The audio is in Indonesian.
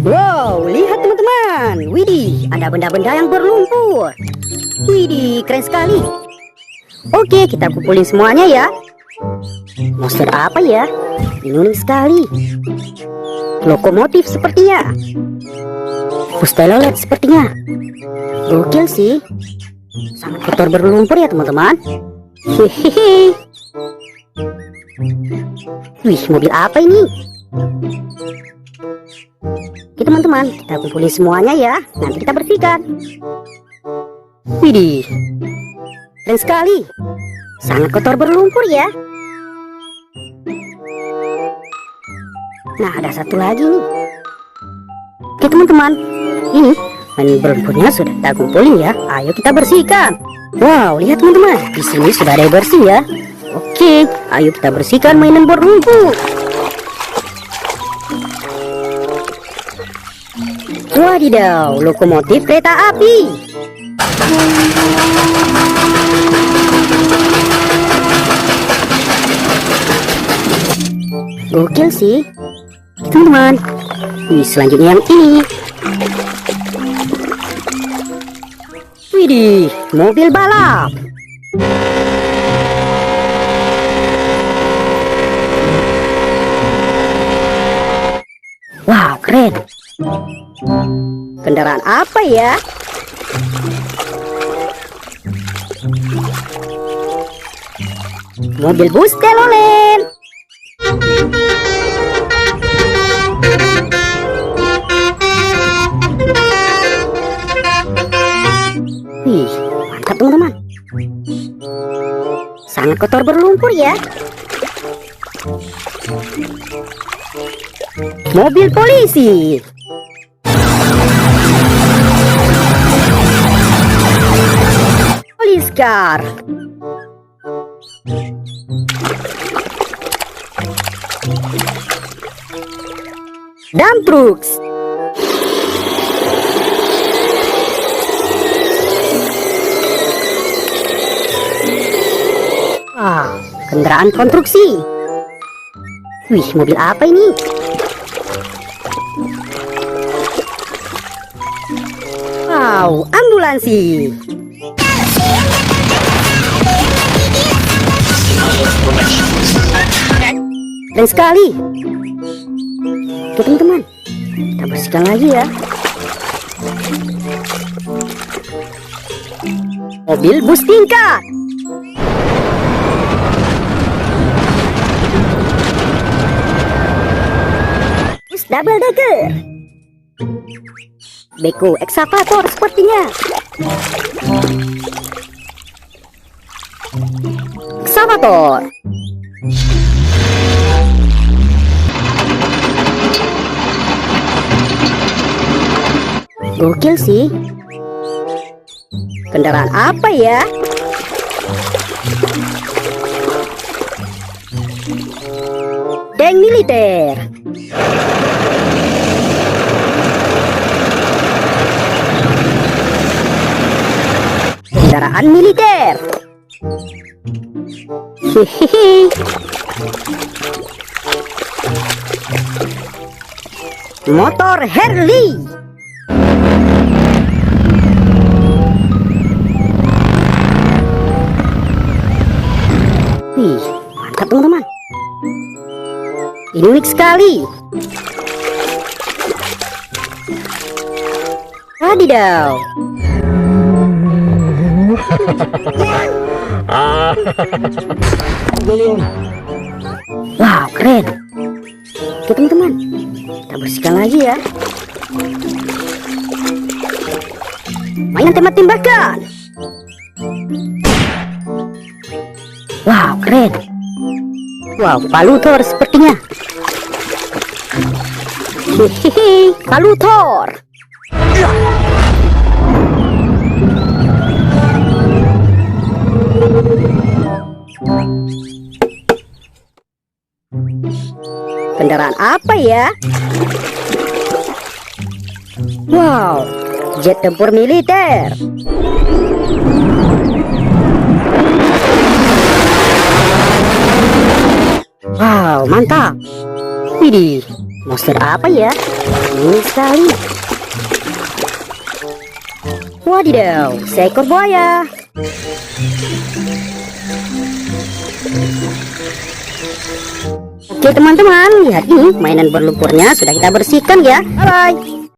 Wow, lihat teman-teman. Widih, ada benda-benda yang berlumpur. Widih, keren sekali. Oke, kita kumpulin semuanya ya. Monster apa ya? Ini unik sekali. Lokomotif sepertinya. Bus telolet sepertinya. Gokil sih. Sangat kotor berlumpur ya teman-teman. Hehehe. Wih, mobil apa ini? Oke teman-teman, kita kumpulin semuanya ya. Nanti kita bersihkan. Widih, keren sekali. Sangat kotor berlumpur ya. Nah, ada satu lagi nih. Oke teman-teman, ini ban berlumpurnya sudah kita kumpulin ya. Ayo kita bersihkan. Wow, lihat teman-teman, di sini sudah ada yang bersih ya. Oke, ayo kita bersihkan mainan berlumpur. Wadidaw, lokomotif kereta api. Gokil sih, teman-teman. Wih, selanjutnya yang ini. Widih, mobil balap. Wow, keren. Kendaraan apa ya? Mobil bus telolet. Wih, mantap teman-teman. Sangat kotor berlumpur ya. Mobil polisi. Police car. Dump trucks. Wah, kendaraan konstruksi. Wih, mobil apa ini? Wow, ambulansi. Keren sekali. Oke teman-teman, kita bersihkan lagi ya. Mobil bus tingkat. Bus double decker. Beko eksavator sepertinya. Eksavator. Gokil sih. Kendaraan apa ya? Tank militer. Kendaraan militer. Hehehe. Motor Harley. Wih, mantap teman-teman. Ini unik sekali. Wadidaw. Wow, keren. Oke teman-teman, kita bersihkan lagi ya. Mainan tembak-tembakan. Wow, keren. Wow, palutor sepertinya. Hehehe, palutor. Kendaraan apa ya? Wow, jet tempur militer. Wow, mantap. Widih, monster apa ya? Ini sekali. Wadidaw, seekor buaya. Oke teman-teman, lihat ini mainan berlumpurnya sudah kita bersihkan ya. Bye-bye.